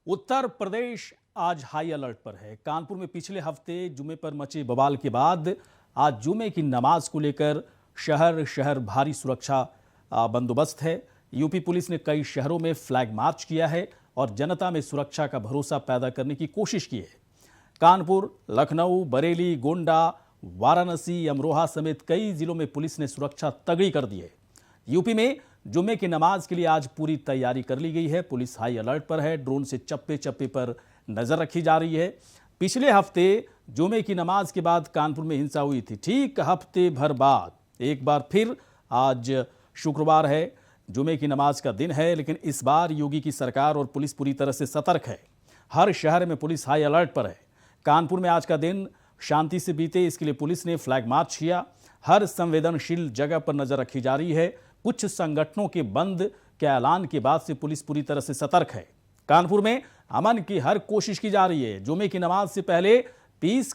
उत्तर प्रदेश आज high alert पर है। कानपुर में पिछले हफ्ते जुमे पर मचे बवाल के बाद आज जुमे की नमाज को लेकर शहर शहर भारी सुरक्षा बंदोबस्त है। यूपी पुलिस ने कई शहरों में फ्लैग मार्च किया है और जनता में सुरक्षा का भरोसा पैदा करने की कोशिश की है। कानपुर, लखनऊ, बरेली, गोंडा, वाराणसी, अमरोहा समेत कई जिलों में पुलिस ने सुरक्षा तगड़ी कर दी है। यूपी में जुमे की नमाज के लिए आज पूरी तैयारी कर ली गई है। पुलिस हाई अलर्ट पर है। ड्रोन से चप्पे चप्पे पर नजर रखी जा रही है। पिछले हफ्ते जुमे की नमाज के बाद कानपुर में हिंसा हुई थी। ठीक हफ्ते भर बाद एक बार फिर आज शुक्रवार है, जुमे की नमाज का दिन है, लेकिन इस बार योगी की सरकार और पुलिस पूरी तरह से सतर्क है। हर शहर में पुलिस हाई अलर्ट पर है। कानपुर में आज का दिन शांति से बीते, इसके लिए पुलिस ने फ्लैग मार्च किया। हर संवेदनशील जगह पर नजर रखी जा रही है। कुछ संगठनों के बंद के ऐलान के बाद से पुलिस पूरी तरह से सतर्क है। कानपुर में अमन की हर कोशिश की जा रही है। जुमे की नमाज से पहले पीस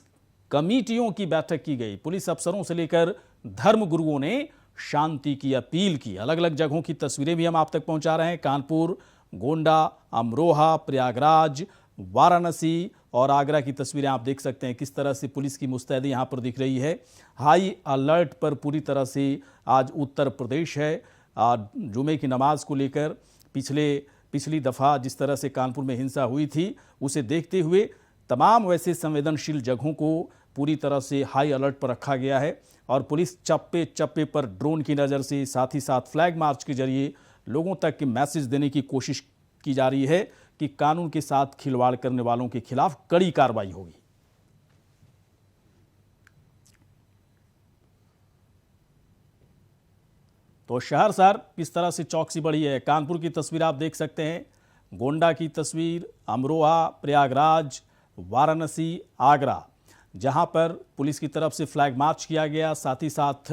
कमेटियों की बैठक की गई। पुलिस अफसरों से लेकर धर्म गुरुओं ने शांति की अपील की। अलग अलग जगहों की तस्वीरें भी हम आप तक पहुंचा रहे हैं। कानपुर, गोंडा, अमरोहा, प्रयागराज, वाराणसी और आगरा की तस्वीरें आप देख सकते हैं। किस तरह से पुलिस की मुस्तैदी यहां पर दिख रही है। हाई अलर्ट पर पूरी तरह से आज उत्तर प्रदेश है। जुमे की नमाज को लेकर पिछली दफ़ा जिस तरह से कानपुर में हिंसा हुई थी, उसे देखते हुए तमाम वैसे संवेदनशील जगहों को पूरी तरह से हाई अलर्ट पर रखा गया है और पुलिस चप्पे चप्पे पर ड्रोन की नज़र से, साथ ही साथ फ्लैग मार्च के जरिए लोगों तक के मैसेज देने की कोशिश की जा रही है कि कानून के साथ खिलवाड़ करने वालों के खिलाफ कड़ी कार्रवाई होगी। तो शहर शहर किस तरह से चौकसी बढ़ी है। कानपुर की तस्वीर आप देख सकते हैं, गोंडा की तस्वीर, अमरोहा, प्रयागराज, वाराणसी, आगरा, जहां पर पुलिस की तरफ से फ्लैग मार्च किया गया। साथ ही साथ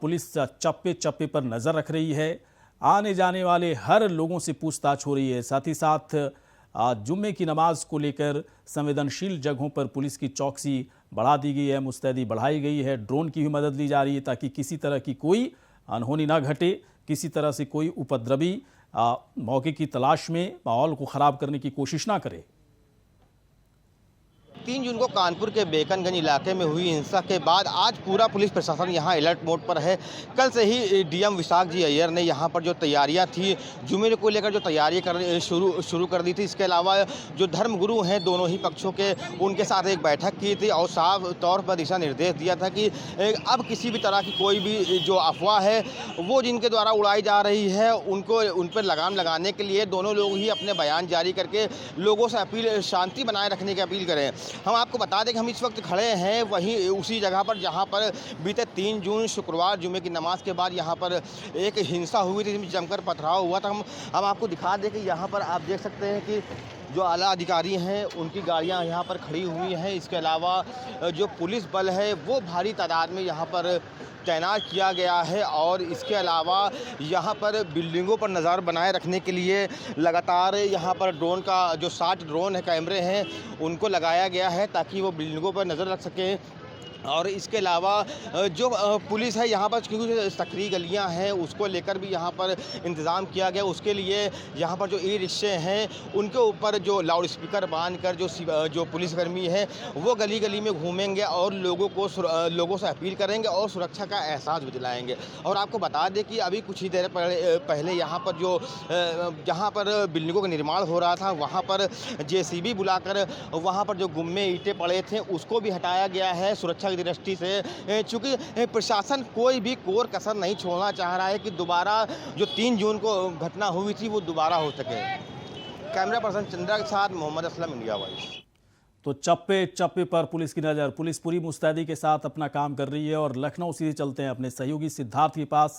पुलिस चप्पे चप्पे पर नज़र रख रही है। आने जाने वाले हर लोगों से पूछताछ हो रही है। साथ ही साथ जुम्मे की नमाज को लेकर संवेदनशील जगहों पर पुलिस की चौकसी बढ़ा दी गई है, मुस्तैदी बढ़ाई गई है। ड्रोन की भी मदद ली जा रही है ताकि किसी तरह की कोई अनहोनी ना घटे, किसी तरह से कोई उपद्रवी मौके की तलाश में माहौल को ख़राब करने की कोशिश ना करे। 3 जून को कानपुर के बेकनगंज इलाके में हुई हिंसा के बाद आज पूरा पुलिस प्रशासन यहां अलर्ट मोड पर है। कल से ही डीएम विशाख जी अय्यर ने यहां पर जो तैयारियां थी, जुमे को लेकर जो तैयारी शुरू कर दी थी। इसके अलावा जो धर्मगुरु हैं दोनों ही पक्षों के, उनके साथ एक बैठक की थी और साफ तौर पर दिशा निर्देश दिया था कि अब किसी भी तरह की कोई भी जो अफवाह है वो जिनके द्वारा उड़ाई जा रही है, उन पर लगाम लगाने के लिए दोनों लोग ही अपने बयान जारी करके लोगों से शांति बनाए रखने की अपील करें। हम आपको बता दें कि हम इस वक्त खड़े हैं वहीं उसी जगह पर जहां पर बीते 3 जून शुक्रवार जुमे की नमाज के बाद यहां पर एक हिंसा हुई थी, जमकर पथराव हुआ था। हम आपको दिखा दें कि यहां पर आप देख सकते हैं कि जो आला अधिकारी हैं उनकी गाड़ियां यहां पर खड़ी हुई हैं। इसके अलावा जो पुलिस बल है वो भारी तादाद में यहां पर तैनात किया गया है और इसके अलावा यहाँ पर बिल्डिंगों पर नज़र बनाए रखने के लिए लगातार यहाँ पर ड्रोन का जो 60 ड्रोन है, कैमरे हैं, उनको लगाया गया है ताकि वो बिल्डिंगों पर नज़र रख सकें। और इसके अलावा जो पुलिस है यहाँ पर, क्योंकि सक्रिय गलियाँ हैं, उसको लेकर भी यहाँ पर इंतज़ाम किया गया। उसके लिए यहाँ पर जो ई रिक्शे हैं उनके ऊपर जो लाउड स्पीकर बांध कर जो पुलिसकर्मी हैं वो गली गली में घूमेंगे और लोगों से अपील करेंगे और सुरक्षा का एहसास दिलाएंगे। और आपको बता दें कि अभी कुछ ही देर पहले यहाँ पर जहाँ पर बिल्डिंगों का निर्माण हो रहा था वहाँ पर JCB बुलाकर वहाँ पर जो गुम्मे ईंटें पड़े थे उसको भी हटाया गया है सुरक्षा की दृष्टि से। चूंकि प्रशासन कोई भी कोर कसर नहीं छोड़ना चाह रहा है कि दोबारा जो 3 जून को घटना हुई थी वो दोबारा हो सके। कैमरा पर्सन चंद्रा के साथ मोहम्मद असलम, इंडिया वॉइस। तो चप्पे चप्पे पर पुलिस की नज़र, पुलिस पूरी मुस्तैदी के साथ अपना काम कर रही है। और लखनऊ से चलते हैं अपने सहयोगी सिद्धार्थ के पास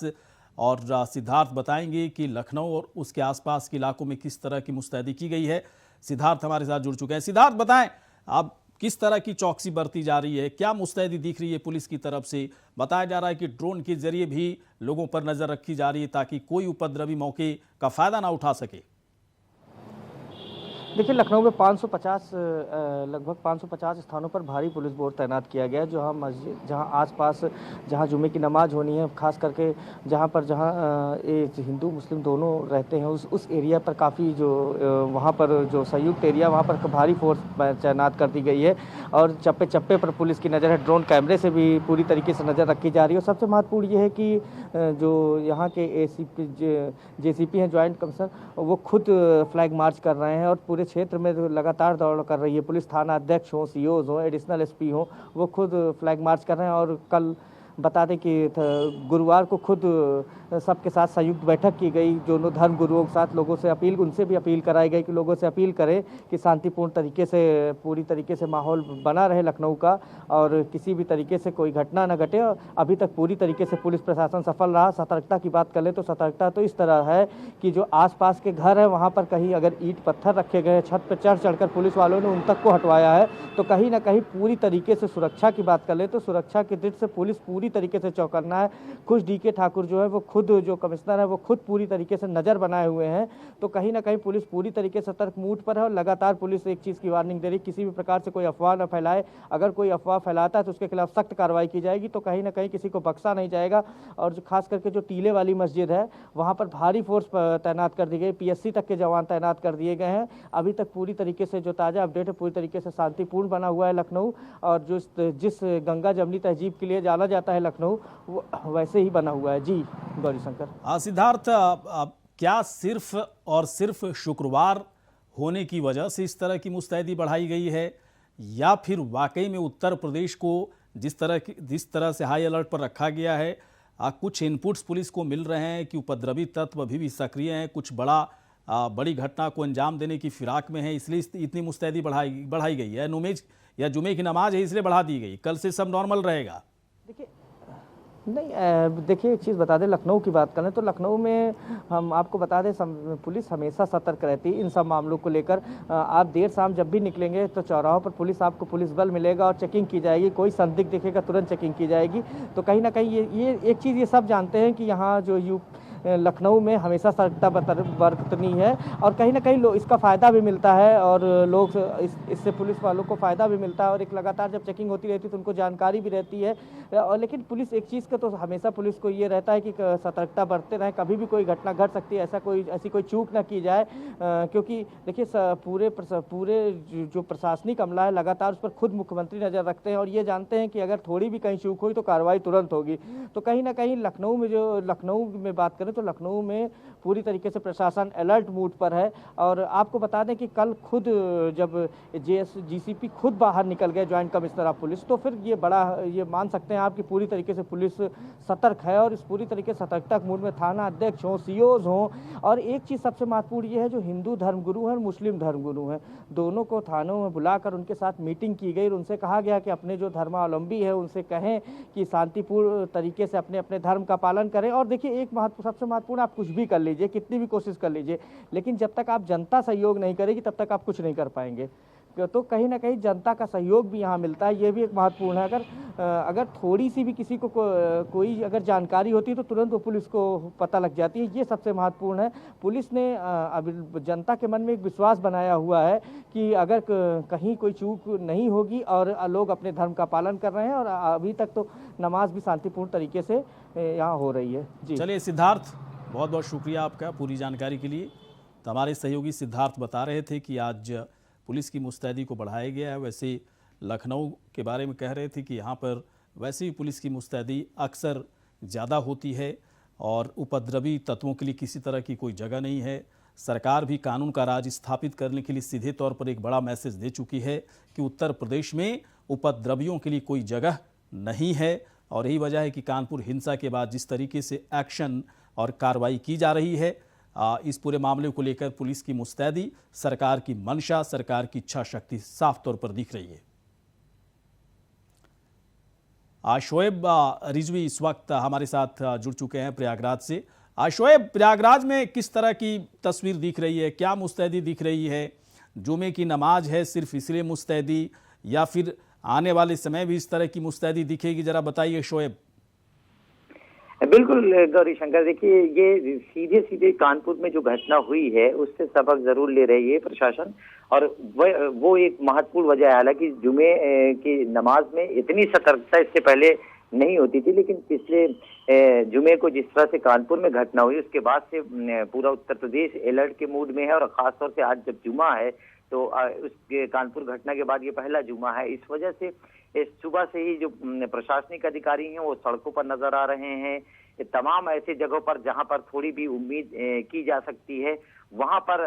और सिद्धार्थ बताएंगे कि लखनऊ और उसके आसपास के इलाकों में किस तरह की मुस्तैदी की गई है। सिद्धार्थ हमारे साथ जुड़ चुके हैं। सिद्धार्थ बताएं, आप किस तरह की चौकसी बरती जा रही है, क्या मुस्तैदी दिख रही है पुलिस की तरफ से? बताया जा रहा है कि ड्रोन के जरिए भी लोगों पर नजर रखी जा रही है ताकि कोई उपद्रवी मौके का फायदा ना उठा सके। देखिए, लखनऊ में 550 लगभग 550 स्थानों पर भारी पुलिस फोर्स तैनात किया गया है। जहाँ मस्जिद, जहाँ आसपास, जहाँ जुमे की नमाज होनी है, खास करके जहाँ ये हिंदू मुस्लिम दोनों रहते हैं, उस एरिया पर काफ़ी जो वहाँ पर जो संयुक्त एरिया, वहाँ पर भारी फोर्स तैनात कर दी गई है। और चप्पे चप्पे पर पुलिस की नज़र है। ड्रोन कैमरे से भी पूरी तरीके से नज़र रखी जा रही है। और सबसे महत्वपूर्ण ये है कि जो यहाँ के ACP JCP हैं, ज्वाइंट कमिश्नर, वो खुद फ्लैग मार्च कर रहे हैं और पूरे क्षेत्र में लगातार दौड़ कर रही है। पुलिस थाना अध्यक्ष हों, COs हों, एडिशनल SP हों, वो खुद फ्लैग मार्च कर रहे हैं। और कल बता दें कि गुरुवार को खुद सबके साथ संयुक्त बैठक की गई, जो धर्म गुरुओं के साथ लोगों से उनसे भी अपील कराई गई कि लोगों से अपील करें कि शांतिपूर्ण तरीके से, पूरी तरीके से माहौल बना रहे लखनऊ का, और किसी भी तरीके से कोई घटना न घटे। अभी तक पूरी तरीके से पुलिस प्रशासन सफल रहा। सतर्कता की बात कर ले तो सतर्कता तो इस तरह है कि जो आसपास के घर है, वहाँ पर कहीं अगर ईंट पत्थर रखे गए, छत पर चढ़कर पुलिस वालों ने उन तक को हटवाया है, तो कहीं ना कहीं पूरी तरीके से सुरक्षा की बात कर ले तो सुरक्षा की दृष्टि से पुलिस पूरी तरीके से चौकन्ना है। खुद DK ठाकुर जो है, वो खुद जो कमिश्नर है, वो खुद पूरी तरीके से नज़र बनाए हुए हैं। तो कहीं ना कहीं पुलिस पूरी तरीके से सतर्क मूड पर है। और लगातार पुलिस एक चीज़ की वार्निंग दे रही, किसी भी प्रकार से कोई अफवाह न फैलाए। अगर कोई अफवाह फैलाता है तो उसके खिलाफ सख्त कार्रवाई की जाएगी। तो कहीं ना कहीं किसी को बख्शा नहीं जाएगा। और जो खास करके जो टीले वाली मस्जिद है, वहाँ पर भारी फोर्स तैनात कर दी गई। PSC तक के जवान तैनात कर दिए गए हैं। अभी तक पूरी तरीके से जो ताज़ा अपडेट है, पूरी तरीके से शांतिपूर्ण बना हुआ है लखनऊ। और जो जिस गंगा जमनी तहजीब के लिए जाना जाता है लखनऊ, वो वैसे ही बना हुआ है। जी गौरी शंकर। सिद्धार्थ, क्या सिर्फ और सिर्फ शुक्रवार होने की वजह से इस तरह की मुस्तैदी बढ़ाई गई है, या फिर वाकई में उत्तर प्रदेश को जिस तरह से हाई अलर्ट पर रखा गया है, कुछ इनपुट्स पुलिस को मिल रहे हैं कि उपद्रवी तत्व अभी भी सक्रिय हैं, कुछ बड़ी घटना को अंजाम देने की फिराक में है, इसलिए इतनी मुस्तैदी बढ़ाई गई है? नुमेज या जुमे की नमाज है इसलिए बढ़ा दी गई, कल से सब नॉर्मल रहेगा? देखिए, नहीं, देखिए एक चीज़ बता दें, लखनऊ की बात करें तो लखनऊ में हम आपको बता दें, पुलिस हमेशा सतर्क रहती है इन सब मामलों को लेकर। आप देर शाम जब भी निकलेंगे तो चौराहों पर आपको पुलिस बल मिलेगा और चेकिंग की जाएगी। कोई संदिग्ध दिखेगा तुरंत चेकिंग की जाएगी। तो कहीं ना कहीं ये एक चीज़ ये सब जानते हैं कि यहाँ जो लखनऊ में हमेशा सतर्कता बरतनी है। और कहीं ना कहीं इसका फ़ायदा भी मिलता है, और लोग इससे पुलिस वालों को फ़ायदा भी मिलता है। और एक लगातार जब चेकिंग होती रहती है तो उनको जानकारी भी रहती है। और लेकिन पुलिस एक चीज़ का तो हमेशा पुलिस को ये रहता है कि सतर्कता बरतते रहें, कभी भी कोई घटना घट सकती है, ऐसी कोई चूक ना की जाए। क्योंकि देखिए, पूरे जो प्रशासनिक अमला है, लगातार उस पर खुद मुख्यमंत्री नज़र रखते हैं और ये जानते हैं कि अगर थोड़ी भी कहीं चूक हुई तो कार्रवाई तुरंत होगी। तो कहीं ना कहीं लखनऊ में बात करें तो लखनऊ में पूरी तरीके से प्रशासन अलर्ट मूड पर है। और आपको बता दें कि कल खुद जब JCP खुद बाहर निकल गए, ज्वाइंट कमिश्नर ऑफ पुलिस, तो फिर ये मान सकते हैं आप कि पूरी तरीके से पुलिस सतर्क है। और इस पूरी तरीके से सतर्कता मूड में थाना अध्यक्ष हों, COs हों। और एक चीज़ सबसे महत्वपूर्ण ये है, जो हिंदू धर्मगुरु हैं और मुस्लिम धर्मगुरु हैं, दोनों को थानों में बुलाकर उनके साथ मीटिंग की गई। उनसे कहा गया कि अपने जो धर्मावलंबी है उनसे कहें कि शांतिपूर्ण तरीके से अपने अपने धर्म का पालन करें। और देखिए, सबसे महत्वपूर्ण, आप कुछ भी कर लीजिए, कितनी भी कोशिश कर लीजिए, लेकिन जब तक आप जनता सहयोग नहीं करेगी तब तक आप कुछ नहीं कर पाएंगे। तो कहीं ना कहीं जनता का सहयोग भी यहाँ मिलता है, ये भी एक महत्वपूर्ण है। अगर थोड़ी सी भी किसी को कोई अगर जानकारी होती है तो तुरंत वो पुलिस को पता लग जाती है, ये सबसे महत्वपूर्ण है। पुलिस ने अभी जनता के मन में एक विश्वास बनाया हुआ है कि अगर कहीं कोई चूक नहीं होगी और लोग अपने धर्म का पालन कर रहे हैं। और अभी तक तो नमाज भी शांतिपूर्ण तरीके से यहाँ हो रही है। जी चलिए सिद्धार्थ, बहुत बहुत शुक्रिया आपका पूरी जानकारी के लिए। तो हमारे सहयोगी सिद्धार्थ बता रहे थे कि आज पुलिस की मुस्तैदी को बढ़ाया गया है। वैसे लखनऊ के बारे में कह रहे थे कि यहाँ पर वैसे ही पुलिस की मुस्तैदी अक्सर ज़्यादा होती है और उपद्रवी तत्वों के लिए किसी तरह की कोई जगह नहीं है। सरकार भी कानून का राज स्थापित करने के लिए सीधे तौर पर एक बड़ा मैसेज दे चुकी है कि उत्तर प्रदेश में उपद्रवियों के लिए कोई जगह नहीं है। और यही वजह है कि कानपुर हिंसा के बाद जिस तरीके से एक्शन और कार्रवाई की जा रही है, इस पूरे मामले को लेकर पुलिस की मुस्तैदी, सरकार की मंशा, सरकार की इच्छा शक्ति साफ तौर पर दिख रही है। शोएब रिजवी इस वक्त हमारे साथ जुड़ चुके हैं प्रयागराज से। शोएब, प्रयागराज में किस तरह की तस्वीर दिख रही है, क्या मुस्तैदी दिख रही है? जुमे की नमाज है सिर्फ इसलिए मुस्तैदी, या फिर आने वाले समय भी इस तरह की मुस्तैदी दिखेगी? जरा बताइए शोएब। बिल्कुल गौरी शंकर, देखिए ये सीधे सीधे कानपुर में जो घटना हुई है उससे सबक जरूर ले रही है प्रशासन। और वो एक महत्वपूर्ण वजह है। हालांकि जुमे की नमाज में इतनी सतर्कता इससे पहले नहीं होती थी, लेकिन पिछले जुमे को जिस तरह से कानपुर में घटना हुई उसके बाद से पूरा उत्तर प्रदेश अलर्ट के मूड में है। और खासतौर से आज जब जुमा है तो उस कानपुर घटना के बाद ये पहला जुमा है। इस वजह से इस सुबह से ही जो प्रशासनिक अधिकारी हैं वो सड़कों पर नजर आ रहे हैं। तमाम ऐसे जगहों पर जहां पर थोड़ी भी उम्मीद की जा सकती है वहां पर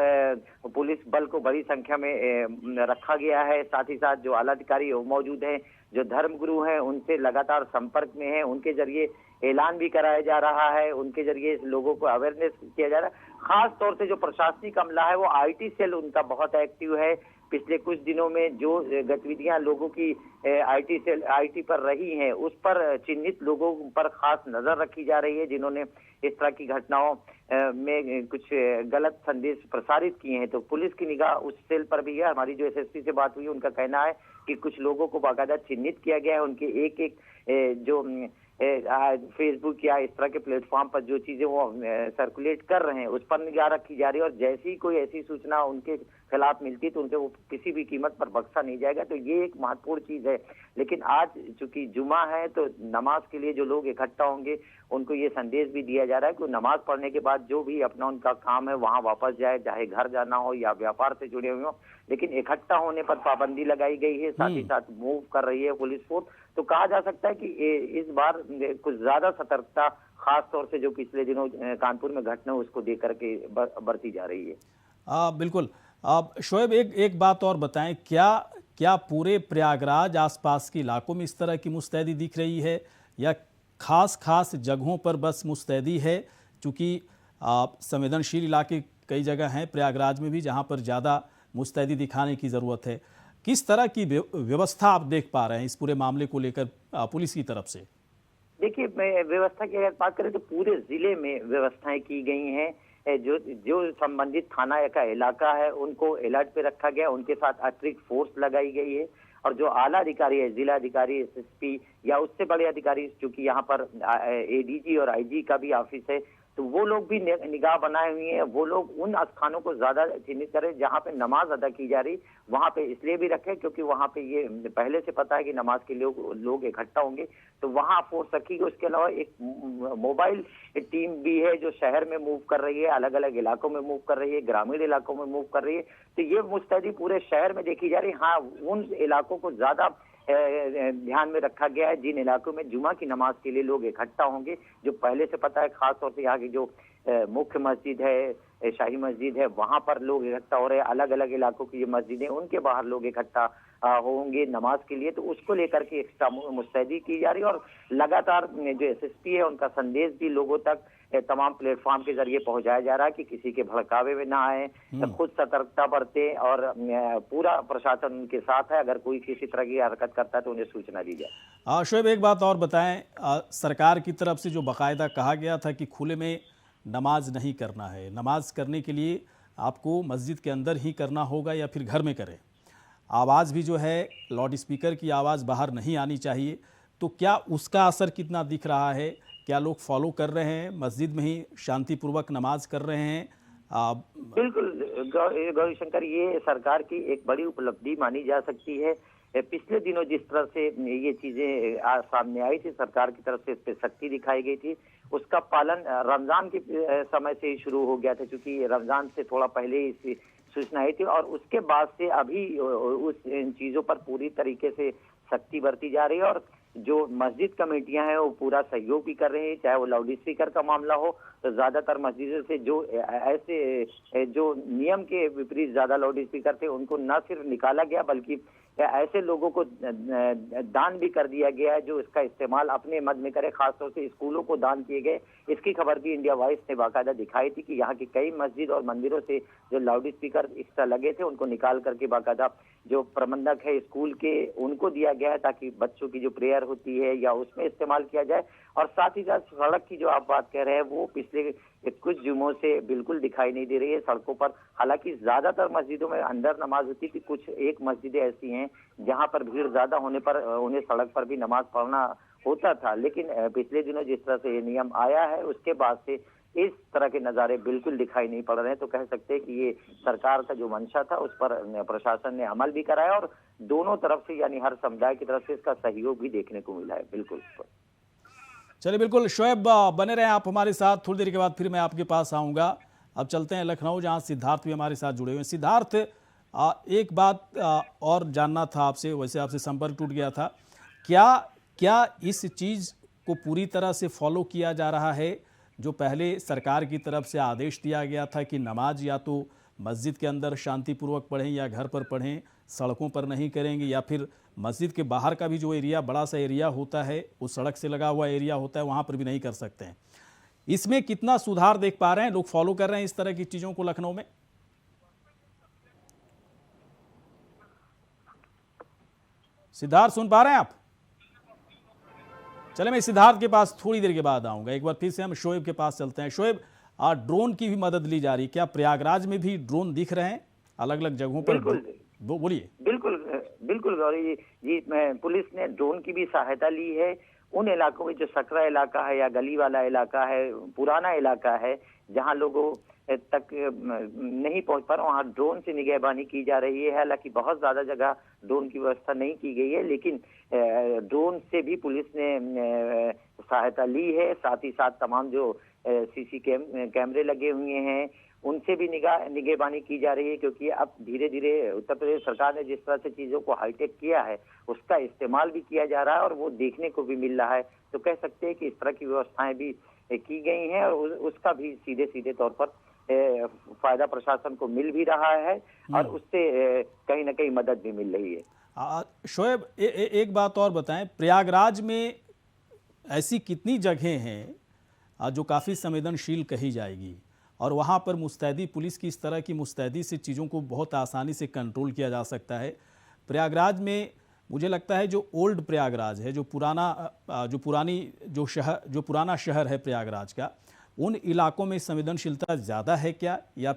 पुलिस बल को बड़ी संख्या में रखा गया है। साथ ही साथ जो आला अधिकारी मौजूद हैं, जो धर्मगुरु हैं, उनसे लगातार संपर्क में है। उनके जरिए ऐलान भी कराया जा रहा है, उनके जरिए लोगों को अवेयरनेस किया जा रहा है। खास तौर से जो प्रशासनिक अमला है वो आईटी सेल उनका बहुत एक्टिव है। पिछले कुछ दिनों में जो गतिविधियां लोगों की आईटी पर रही हैं उस पर चिन्हित लोगों पर खास नजर रखी जा रही है, जिन्होंने इस तरह की घटनाओं में कुछ गलत संदेश प्रसारित किए हैं। तो पुलिस की निगाह उस सेल पर भी है। हमारी जो एसएसपी से बात हुई उनका कहना है कि कुछ लोगों को बाकायदा चिन्हित किया गया है। उनके एक एक जो फेसबुक या इस तरह के प्लेटफॉर्म पर जो चीजें वो सर्कुलेट कर रहे हैं उस पर निगाह रखी जा रही है। और जैसी कोई ऐसी सूचना उनके खिलाफ मिलती है तो उनसे वो किसी भी कीमत पर बख्शा नहीं जाएगा। तो ये एक महत्वपूर्ण चीज है। लेकिन आज चूंकि जुमा है तो नमाज के लिए जो लोग इकट्ठा होंगे उनको ये संदेश भी दिया जा रहा है कि नमाज पढ़ने के बाद जो भी अपना उनका काम है वहां वापस जाए, चाहे घर जाना हो या व्यापार से जुड़े हुए हो। लेकिन इकट्ठा होने पर पाबंदी लगाई गई है। साथ ही साथ मूव कर रही है पुलिस फोर्स। तो कहा जा सकता है कि इस बार कुछ ज्यादा सतर्कता खास तौर से जो पिछले दिनों कानपुर में घटना उसको देख करके बरती जा रही है। बिल्कुल। अब शोएब एक बात और बताएं, क्या पूरे प्रयागराज आसपास के इलाकों में इस तरह की मुस्तैदी दिख रही है या खास जगहों पर बस मुस्तैदी है? चूँकि संवेदनशील इलाके कई जगह हैं प्रयागराज में भी जहां पर ज़्यादा मुस्तैदी दिखाने की ज़रूरत है। किस तरह की व्यवस्था आप देख पा रहे हैं इस पूरे मामले को लेकर पुलिस की तरफ से? देखिए, व्यवस्था की अगर बात करें तो पूरे जिले में व्यवस्थाएं की गई हैं। जो संबंधित थाना का इलाका है उनको अलर्ट पे रखा गया, उनके साथ अतिरिक्त फोर्स लगाई गई है। और जो आला अधिकारी है, जिला अधिकारी, एसएसपी या उससे बड़े अधिकारी, चूंकि यहाँ पर एडीजी और आईजी का भी ऑफिस है, तो वो लोग भी निगाह बनाए हुए हैं। वो लोग उन स्थानों को ज्यादा चिन्हित करें जहां पे नमाज अदा की जा रही, वहां पे इसलिए भी रखें क्योंकि वहां पे ये पहले से पता है कि नमाज के लोग इकट्ठा होंगे, तो वहां फोर्स रखी गई। उसके अलावा एक मोबाइल टीम भी है जो शहर में मूव कर रही है, अलग अलग इलाकों में मूव कर रही है, ग्रामीण इलाकों में मूव कर रही है। तो ये मुस्तैदी पूरे शहर में देखी जा रही है। हाँ, उन इलाकों को ज्यादा ध्यान में रखा गया है जिन इलाकों में जुमा की नमाज के लिए लोग इकट्ठा होंगे, जो पहले से पता है। खास तौर से यहाँ की जो मुख्य मस्जिद है, शाही मस्जिद है, वहां पर लोग इकट्ठा हो रहे हैं। अलग अलग इलाकों की ये मस्जिदें, उनके बाहर लोग इकट्ठा होंगे नमाज के लिए, तो उसको लेकर के एक्स्ट्रा मुस्तैदी की जा रही है। और लगातार जो एसएसपी है उनका संदेश भी लोगों तक तमाम प्लेटफॉर्म के जरिए पहुंचाया जा रहा है कि किसी के भड़कावे में ना आए, खुद सतर्कता बरते। और पूरा प्रशासन उनके साथ है। अगर कोई किसी तरह की हरकत करता है तो उन्हें सूचना दी जाए। शोएब, एक बात और बताएं, सरकार की तरफ से जो बाकायदा कहा गया था कि खुले में नमाज नहीं करना है, नमाज करने के लिए आपको मस्जिद के अंदर ही करना होगा या फिर घर में करें, आवाज़ भी जो है लाउड स्पीकर की आवाज़ बाहर नहीं आनी चाहिए, तो क्या उसका असर कितना दिख रहा है? क्या लोग फॉलो कर रहे हैं, मस्जिद में ही शांतिपूर्वक नमाज कर रहे हैं? बिल्कुल गौरी शंकर, ये सरकार की एक बड़ी उपलब्धि मानी जा सकती है। पिछले दिनों जिस तरह से ये चीजें सामने आई थी, सरकार की तरफ से इस पे सख्ती दिखाई गई थी, उसका पालन रमजान के समय से ही शुरू हो गया था, क्योंकि रमजान से थोड़ा पहले ही सूचना आई थी। और उसके बाद से अभी उस इन चीजों पर पूरी तरीके से सख्ती बरती जा रही है। और जो मस्जिद कमेटियां हैं वो पूरा सहयोग भी कर रहे हैं, चाहे वो लाउड स्पीकर का मामला हो, तो ज्यादातर मस्जिदों से जो ऐसे जो नियम के विपरीत ज्यादा लाउड स्पीकर थे उनको न सिर्फ निकाला गया बल्कि ऐसे लोगों को दान भी कर दिया गया है जो इसका इस्तेमाल अपने मद में करे। खासतौर से स्कूलों को दान किए गए। इसकी खबर भी इंडिया वॉइस ने बाकायदा दिखाई थी कि यहाँ की कई मस्जिद और मंदिरों से जो लाउड स्पीकर एक्स्ट्रा लगे थे उनको निकाल करके बाकायदा जो प्रबंधक है स्कूल के उनको दिया गया है, ताकि बच्चों की जो प्रेयर होती है या उसमें इस्तेमाल किया जाए। और साथ ही साथ सड़क की जो आप बात कह रहे हैं वो पिछले कुछ जुमों से बिल्कुल दिखाई नहीं दे रही है सड़कों पर। हालांकि ज्यादातर मस्जिदों में अंदर नमाज होती थी, कुछ एक मस्जिदें ऐसी हैं जहां पर भीड़ ज्यादा होने पर उन्हें सड़क पर भी नमाज पढ़ना होता था। लेकिन पिछले दिनों जिस तरह से ये नियम आया है उसके बाद से इस तरह के नज़ारे बिल्कुल दिखाई नहीं पड़ रहे हैं। तो कह सकते हैं कि ये सरकार का जो मंशा था उस पर प्रशासन ने अमल भी कराया और दोनों तरफ से यानी हर समुदाय की तरफ से इसका सहयोग भी देखने को मिला है। बिल्कुल। चलिए बिल्कुल शोएब, बने रहें आप हमारे साथ। थोड़ी देर के बाद फिर मैं आपके पास आऊँगा। अब चलते हैं लखनऊ, जहाँ सिद्धार्थ भी हमारे साथ जुड़े हुए हैं। सिद्धार्थ, एक बात और जानना था आपसे, वैसे आपसे संपर्क टूट गया था, क्या इस चीज़ को पूरी तरह से फॉलो किया जा रहा है जो पहले सरकार की तरफ से आदेश दिया गया था कि नमाज या तो मस्जिद के अंदर शांतिपूर्वक पढ़ें या घर पर पढ़ें, सड़कों पर नहीं करेंगे, या फिर मस्जिद के बाहर का भी जो एरिया, बड़ा सा एरिया होता है, उस सड़क से लगा हुआ एरिया होता है, वहाँ पर भी नहीं कर सकते हैं। इसमें कितना सुधार देख पा रहे हैं? लोग फॉलो कर रहे हैं इस तरह की चीज़ों को लखनऊ में? सिद्धार्थ, सुन पा रहे हैं आप? चले, मैं सिद्धार्थ के पास थोड़ी देर के बाद आऊंगा। एक बार फिर से हम शोएब के पास चलते हैं। शोएब, ड्रोन की भी मदद ली जा रही, क्या प्रयागराज में भी ड्रोन दिख रहे हैं अलग अलग जगहों पर? बोलिए। बिल्कुल बिल्कुल गौरी जी, पुलिस ने ड्रोन की भी सहायता ली है। उन इलाकों में जो सकरा इलाका है या गली वाला इलाका है, पुराना इलाका है, जहां लोगों तक नहीं पहुंच पा रहा, वहाँ ड्रोन से निगहबानी की जा रही है। हालांकि बहुत ज्यादा जगह ड्रोन की व्यवस्था नहीं की गई है, लेकिन ड्रोन से भी पुलिस ने सहायता ली है। साथ ही साथ तमाम जो सीसी कैमरे लगे हुए हैं उनसे भी निगहबानी की जा रही है, क्योंकि अब धीरे धीरे उत्तर प्रदेश सरकार ने जिस तरह से चीजों को हाईटेक किया है उसका इस्तेमाल भी किया जा रहा है और वो देखने को भी मिल रहा है। तो कह सकते हैं कि इस तरह की व्यवस्थाएं भी की गई हैं और उसका भी सीधे सीधे तौर पर फायदा प्रशासन को मिल भी रहा है और उससे कहीं ना कहीं मदद भी मिल रही है। शोएब, एक बात और बताएं, प्रयागराज में ऐसी कितनी जगहें हैं जो काफ़ी संवेदनशील कही जाएगी और वहाँ पर मुस्तैदी, पुलिस की इस तरह की मुस्तैदी से चीज़ों को बहुत आसानी से कंट्रोल किया जा सकता है? प्रयागराज में मुझे लगता है जो ओल्ड प्रयागराज है, जो पुराना शहर है प्रयागराज का, उन इलाकों में संवेदनशीलता ज़्यादा है क्या, या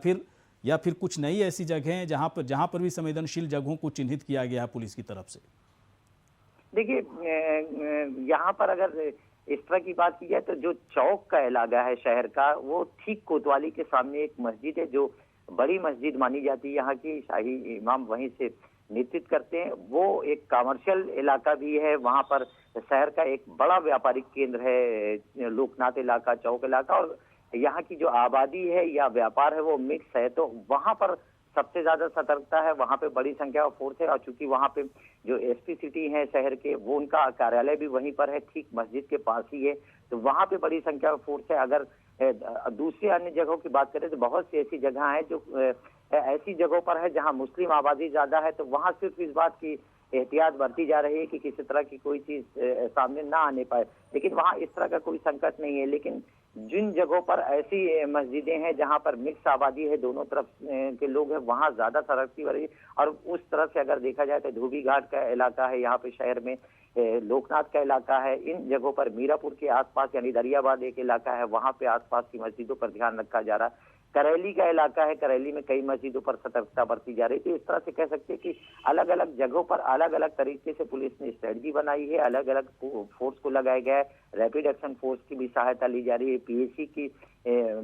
फिर कुछ नई ऐसी जगह हैं जहाँ पर भी संवेदनशील जगहों को चिन्हित किया गया है पुलिस की तरफ से? देखिए, यहाँ पर अगर इस तरह की बात की जाए तो जो चौक का इलाका है शहर का, वो ठीक कोतवाली के सामने एक मस्जिद है जो बड़ी मस्जिद मानी जाती है, यहाँ की शाही इमाम वहीं से नेतृत्व करते हैं। वो एक कमर्शियल इलाका भी है, वहाँ पर शहर का एक बड़ा व्यापारिक केंद्र है लोकनाथ इलाका, चौक इलाका, और यहाँ की जो आबादी है या व्यापार है वो मिक्स है। तो वहाँ पर सबसे ज्यादा सतर्कता है, वहाँ पे बड़ी संख्या में फोर्स है और चूंकि वहाँ पे जो एसपी सिटी है शहर के, वो उनका कार्यालय भी वहीं पर है, ठीक मस्जिद के पास ही है, तो वहाँ पे बड़ी संख्या में फोर्स है। अगर दूसरी अन्य जगहों की बात करें तो बहुत सी ऐसी जगह है जो ऐसी जगहों पर है जहाँ मुस्लिम आबादी ज्यादा है, तो वहाँ सिर्फ इस बात की एहतियात बरती जा रही है कि किसी तरह की कोई चीज सामने ना आने पाए, लेकिन वहाँ इस तरह का कोई संकट नहीं है। लेकिन जिन जगहों पर ऐसी मस्जिदें हैं जहां पर मिक्स आबादी है, दोनों तरफ के लोग हैं, वहां ज्यादा सतर्कता बरती। और उस तरह से अगर देखा जाए तो धोबी घाट का इलाका है, यहाँ पे शहर में लोकनाथ का इलाका है, इन जगहों पर मीरापुर के आसपास यानी दरियाबाद एक इलाका है, वहां पे आसपास की मस्जिदों पर ध्यान रखा जा रहा है। करेली का इलाका है, करेली में कई मस्जिदों पर सतर्कता बरती जा रही थी। इस तरह से कह सकते हैं कि अलग अलग जगहों पर अलग अलग तरीके से पुलिस ने स्ट्रेटजी बनाई है, अलग अलग फोर्स को लगाया गया है, रैपिड एक्शन फोर्स की भी सहायता ली जा रही है, पीएसी की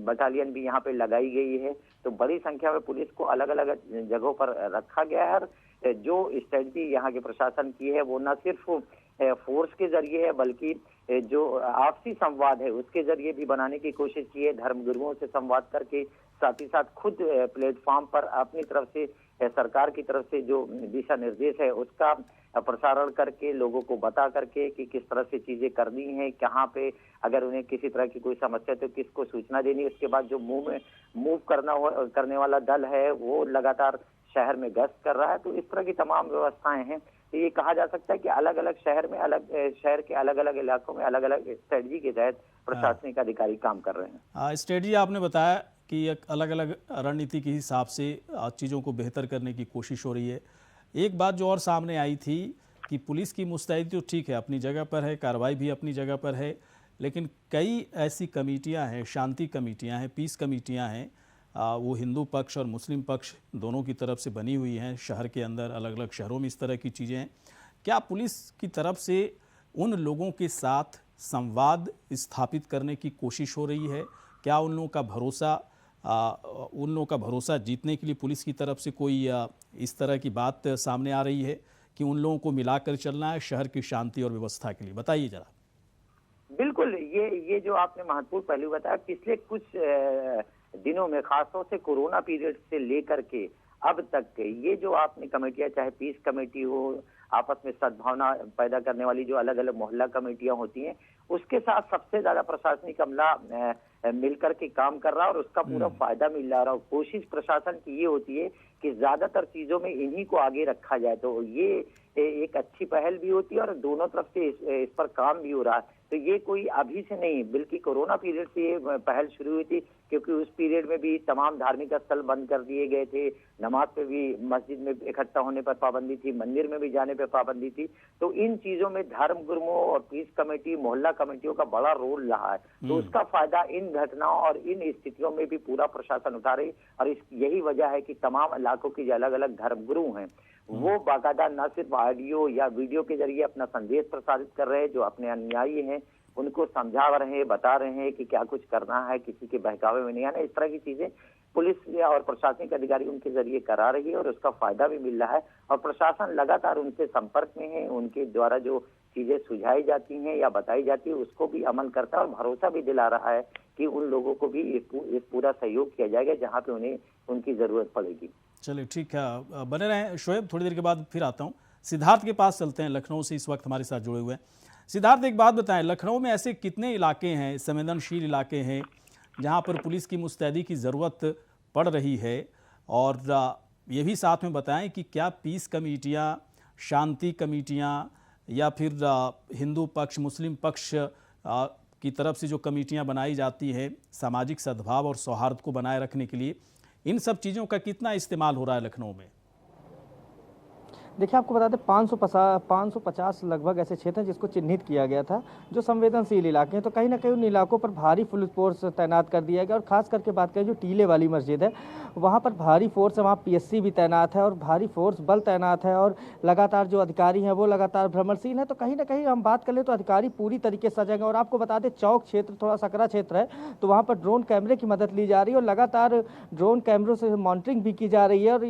बटालियन भी यहाँ पे लगाई गई है। तो बड़ी संख्या में पुलिस को अलग अलग जगहों पर रखा गया है और जो स्ट्रेटजी यहाँ के प्रशासन की है वो न सिर्फ फोर्स के जरिए है बल्कि जो आपसी संवाद है उसके जरिए भी बनाने की कोशिश की है। धर्मगुरुओं से संवाद करके, साथ ही साथ खुद प्लेटफॉर्म पर अपनी तरफ से सरकार की तरफ से जो दिशा निर्देश है उसका प्रसारण करके, लोगों को बता करके कि किस तरह से चीजें करनी है, कहाँ पे अगर उन्हें किसी तरह की कोई समस्या तो किसको सूचना देनी है। उसके बाद जो मूव करने वाला दल है वो लगातार शहर में गश्त कर रहा है। तो इस तरह की तमाम व्यवस्थाएं हैं। तो ये कहा जा सकता है कि अलग अलग शहर के अलग अलग इलाकों में अलग अलग स्ट्रेटजी के तहत प्रशासनिक अधिकारी काम कर रहे हैं। स्ट्रेटजी आपने बताया कि एक अलग अलग रणनीति के हिसाब से चीज़ों को बेहतर करने की कोशिश हो रही है। एक बात जो और सामने आई थी कि पुलिस की मुस्तैदी तो ठीक है, अपनी जगह पर है, कार्रवाई भी अपनी जगह पर है, लेकिन कई ऐसी कमेटियां हैं, शांति कमेटियां हैं, पीस कमेटियां हैं, वो हिंदू पक्ष और मुस्लिम पक्ष दोनों की तरफ से बनी हुई हैं। शहर के अंदर अलग अलग शहरों में इस तरह की चीज़ें हैं। क्या पुलिस की तरफ से उन लोगों के साथ संवाद स्थापित करने की कोशिश हो रही है? क्या उन लोगों का भरोसा जीतने के लिए पुलिस की तरफ से कोई इस तरह की बात सामने आ रही है कि उन लोगों को मिलाकर चलना है शहर की शांति और व्यवस्था के लिए? बताइए जरा। बिल्कुल, ये जो आपने महत्वपूर्ण पहलू बताया, पिछले कुछ दिनों में खासतौर से कोरोना पीरियड से लेकर के अब तक ये जो आपने कमेटियां, चाहे पीस कमेटी हो, आपस में सद्भावना पैदा करने वाली जो अलग अलग मोहल्ला कमेटियां होती हैं, उसके साथ सबसे ज्यादा प्रशासनिक अमला मिलकर के काम कर रहा है और उसका पूरा फायदा मिल रहा है। और कोशिश प्रशासन की ये होती है कि ज्यादातर चीजों में इन्हीं को आगे रखा जाए, तो ये एक अच्छी पहल भी होती है और दोनों तरफ से इस पर काम भी हो रहा है। तो ये कोई अभी से नहीं, बल्कि कोरोना पीरियड से ये पहल शुरू हुई थी, क्योंकि उस पीरियड में भी तमाम धार्मिक स्थल बंद कर दिए गए थे, नमाज पे भी मस्जिद में इकट्ठा होने पर पाबंदी थी, मंदिर में भी जाने पर पाबंदी थी। तो इन चीजों में धर्म गुरुओं और पीस कमेटी, मोहल्ला कमेटियों का बड़ा रोल रहा है। तो उसका फायदा इन घटनाओं और इन स्थितियों में भी पूरा प्रशासन उठा रही, और यही वजह है कि तमाम इलाकों के जो अलग अलग धर्म गुरु हैं वो बाकायदा न सिर्फ ऑडियो या वीडियो के जरिए अपना संदेश प्रसारित कर रहे हैं, जो अपने अनुयायी हैं उनको समझा रहे हैं, बता रहे हैं कि क्या कुछ करना है, किसी के बहकावे में नहीं आना। इस तरह की चीजें पुलिस और प्रशासनिक अधिकारी उनके जरिए करा रही है और उसका फायदा भी मिल रहा है। और प्रशासन लगातार उनसे संपर्क में है, उनके द्वारा जो चीजें सुझाई जाती हैं या बताई जाती है उसको भी अमल करता है और भरोसा भी दिला रहा है कि उन लोगों को भी इस पूरा सहयोग किया जाएगा जहां पे उन्हें उनकी जरूरत पड़ेगी। चलिए ठीक है, बने रहें शोएब, थोड़ी देर के बाद फिर आता हूँ। सिद्धार्थ के पास चलते हैं, लखनऊ से इस वक्त हमारे साथ जुड़े हुए हैं। सिद्धार्थ, एक बात बताएं, लखनऊ में ऐसे कितने इलाके हैं, संवेदनशील इलाके हैं, जहां पर पुलिस की मुस्तैदी की ज़रूरत पड़ रही है? और ये भी साथ में बताएं कि क्या पीस कमेटियां, शांति कमेटियां या फिर हिंदू पक्ष, मुस्लिम पक्ष की तरफ से जो कमेटियां बनाई जाती हैं सामाजिक सद्भाव और सौहार्द को बनाए रखने के लिए, इन सब चीज़ों का कितना इस्तेमाल हो रहा है लखनऊ में? देखिए, आपको बता दें 550 लगभग ऐसे क्षेत्र हैं जिसको चिन्हित किया गया था जो संवेदनशील इलाके हैं। तो कहीं ना कहीं उन इलाकों पर भारी पुलिस फोर्स तैनात कर दिया गया। और खास करके बात करें जो टीले वाली मस्जिद है, वहाँ पर भारी फोर्स है, वहाँ पीएससी भी तैनात है और भारी फोर्स बल तैनात है और लगातार जो अधिकारी हैं वो लगातार भ्रमणशील है। तो कहीं ना कहीं हम बात कर ले तो अधिकारी पूरी तरीके से सजग हैं। और आपको बता दें चौक क्षेत्र थोड़ा सकरा क्षेत्र है, तो वहाँ पर ड्रोन कैमरे की मदद ली जा रही है और लगातार ड्रोन कैमरों से मॉनिटरिंग भी की जा रही है और